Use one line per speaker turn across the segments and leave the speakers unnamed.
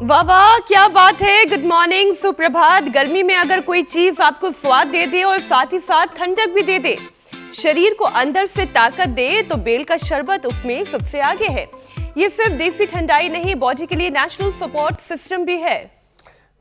वाह वाह, क्या बात है। गुड मॉर्निंग, सुप्रभात। गर्मी में अगर कोई चीज आपको स्वाद दे दे और साथ ही साथ ठंडक भी दे दे, शरीर को अंदर से ताकत दे, तो बेल का शरबत उसमें सबसे आगे है। ये सिर्फ देसी ठंडाई नहीं, बॉडी के लिए नेचुरल सपोर्ट सिस्टम भी है।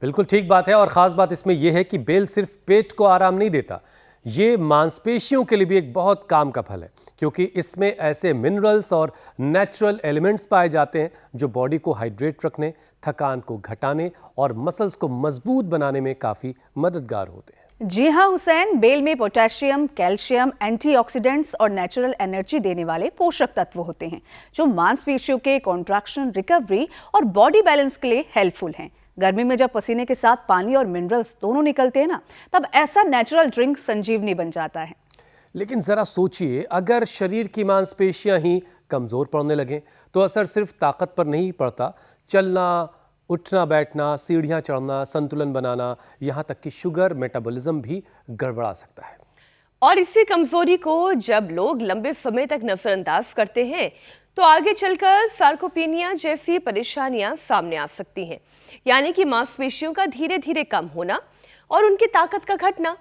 बिल्कुल ठीक बात है। और खास बात इसमें यह है कि बेल सिर्फ पेट को आराम नहीं देता, ये मांसपेशियों के लिए भी एक बहुत काम का फल है, क्योंकि इसमें ऐसे मिनरल्स और नेचुरल एलिमेंट्स पाए जाते हैं जो बॉडी को हाइड्रेट रखने, थकान को घटाने और मसल्स को मजबूत बनाने में काफी मददगार होते हैं।
जी हाँ हुसैन, बेल में पोटेशियम, कैल्शियम, एंटीऑक्सीडेंट्स और नेचुरल एनर्जी देने वाले पोषक तत्व होते हैं जो मांसपेशियों के कॉन्ट्रैक्शन, रिकवरी और बॉडी बैलेंस के लिए हेल्पफुल हैं। गर्मी में जब पसीने के साथ पानी और मिनरल्स दोनों निकलते हैं ना, तब ऐसा नेचुरल ड्रिंक संजीवनी बन जाता है।
लेकिन जरा सोचिए, अगर शरीर की मांसपेशियां ही कमजोर पड़ने लगें तो असर सिर्फ ताकत पर नहीं पड़ता। चलना, उठना बैठना, सीढ़ियां चढ़ना, संतुलन बनाना, यहाँ तक कि शुगर मेटाबॉलिज्म भी गड़बड़ा सकता है।
और इसी कमजोरी को जब लोग लंबे समय तक नजरअंदाज करते हैं तो आगे चलकर सार्कोपेनिया जैसी परेशानियां सामने आ सकती हैं, यानी कि मांसपेशियों का धीरे धीरे कम होना और उनकी ताकत का घटना।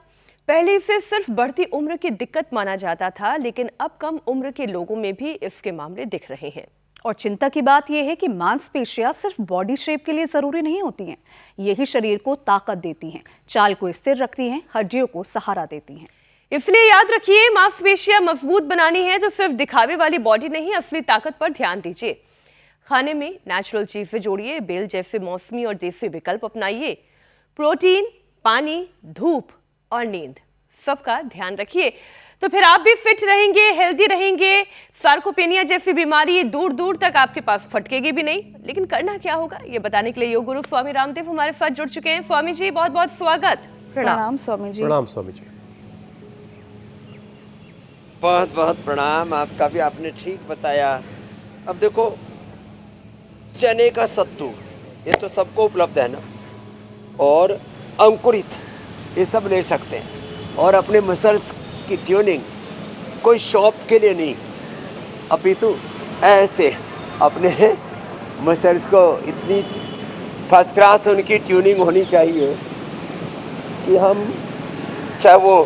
पहले इसे सिर्फ बढ़ती उम्र की दिक्कत माना जाता था, लेकिन अब कम उम्र के लोगों में भी इसके मामले दिख रहे हैं।
और चिंता की बात यह है कि मांसपेशियां सिर्फ बॉडी शेप के लिए जरूरी नहीं होती हैं, यही शरीर को ताकत देती हैं, चाल को स्थिर रखती हैं, हड्डियों को सहारा देती हैं।
इसलिए याद रखिए, मांसपेशियां मजबूत बनानी है तो सिर्फ दिखावे वाली बॉडी नहीं, असली ताकत पर ध्यान दीजिए। खाने में नेचुरल चीजें जोड़िए, बेल जैसे मौसमी और देसी विकल्प अपनाइए। प्रोटीन, पानी, धूप और नींद, सबका ध्यान रखिए, तो फिर आप भी फिट रहेंगे, हेल्दी रहेंगे। सार्कोपेनिया जैसी बीमारी दूर दूर तक आपके पास फटकेगी भी नहीं। लेकिन करना क्या होगा, ये बताने के लिए योग गुरु स्वामी रामदेव हमारे साथ जुड़ चुके हैं। स्वामी जी, बहुत बहुत स्वागत।
प्रणाम स्वामी जी।
प्रणाम स्वामी जी।
बहुत बहुत प्रणाम। आपका भी आपने ठीक बताया। अब देखो, चने का सत्तू ये तो सबको उपलब्ध है ना, और अंकुरित ये सब ले सकते हैं। और अपने मसल्स की ट्यूनिंग कोई शॉप के लिए नहीं, अपितु ऐसे अपने मसल्स को इतनी फर्स्ट क्लास उनकी ट्यूनिंग होनी चाहिए कि हम, चाहे वो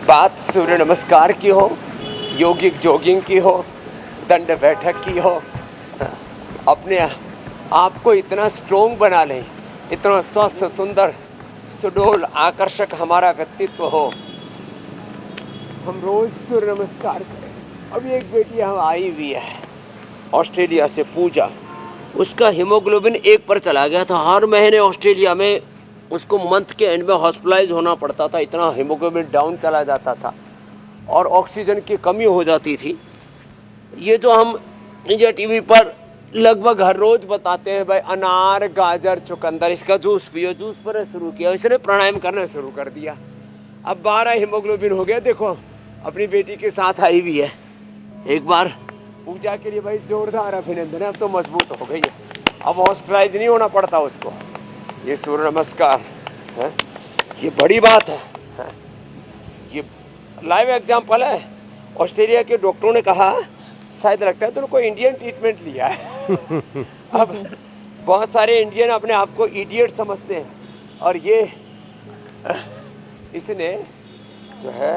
बात सूर्य नमस्कार की हो, योगिक जॉगिंग की हो, दंड बैठक की हो, अपने आप को इतना स्ट्रोंग बना लें, इतना स्वस्थ, सुंदर, सुडोल, आकर्षक हमारा व्यक्तित्व हो, हम रोज सूर्य नमस्कार करें। अभी एक बेटी हम आई हुई है ऑस्ट्रेलिया से, पूजा, उसका हीमोग्लोबिन 1 पर चला गया था। हर महीने ऑस्ट्रेलिया में उसको मंथ के एंड में हॉस्पिटलाइज होना पड़ता था, इतना हीमोग्लोबिन डाउन चला जाता था और ऑक्सीजन की कमी हो जाती थी। ये जो हम इंडिया टीवी पर लगभग हर रोज बताते हैं, भाई अनार, गाजर, चुकंदर, इसका जूस पियो, जूस पर शुरू किया, इसने प्राणायाम करना शुरू कर दिया। अब 12 हीमोग्लोबिन हो गया। देखो, अपनी बेटी के साथ आई हुई है। एक बार पूजा के लिए भाई जोरदार अभिनंदन है, अब तो मजबूत हो गई है, अब हॉस्पिटलाइज नहीं होना पड़ता उसको। ये सूर्य नमस्कार है, ये बड़ी बात है। ये लाइव एग्जाम्पल है। ऑस्ट्रेलिया के डॉक्टरों ने कहा, शायद लगता है तो कोई इंडियन ट्रीटमेंट लिया है। अब बहुत सारे इंडियन अपने आप को इडियट समझते हैं, और ये इसने जो है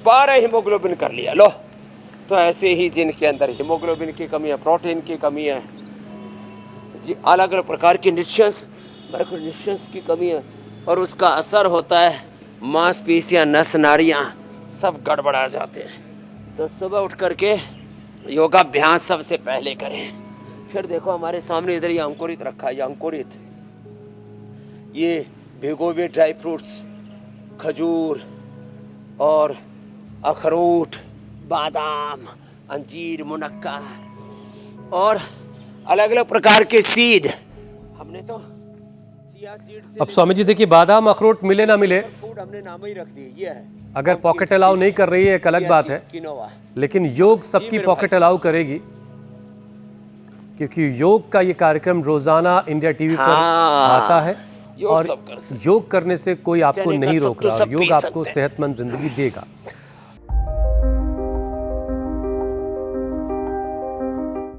12 हीमोग्लोबिन कर लिया। लो, तो ऐसे ही जिनके अंदर हीमोग्लोबिन की कमी है, प्रोटीन की कमी है, जी अलग अलग प्रकार के न्यूट्रिशंस, माइक्रोन्यूट्रिशंस की कमी है, और उसका असर होता है मांसपेशियां, नस नाड़ियाँ सब गड़बड़ा जाते हैं। तो सुबह उठ करके योगाभ्यास सबसे पहले करें। फिर देखो हमारे सामने इधर ये अंकुरित रखा है, ये अंकुरित, ये भिगो हुए ड्राई फ्रूट्स, खजूर और अखरोट, बादाम, अंजीर, मुनक्का और अलग अलग प्रकार के सीड। हमने तो चिया सीड से,
अब स्वामी जी देखिए, बादाम, अखरोट मिले ना मिले,
फूड हमने नाम ही रख दिए। ये है,
अगर पॉकेट अलाउ नहीं कर रही है एक अलग बात है,
किनोवा,
लेकिन योग सबकी पॉकेट अलाउ करेगी, क्योंकि योग का ये कार्यक्रम रोजाना इंडिया टीवी पर आता है। और योग करने से कोई आपको नहीं रोक रहा, योग आपको सेहतमंद जिंदगी देगा।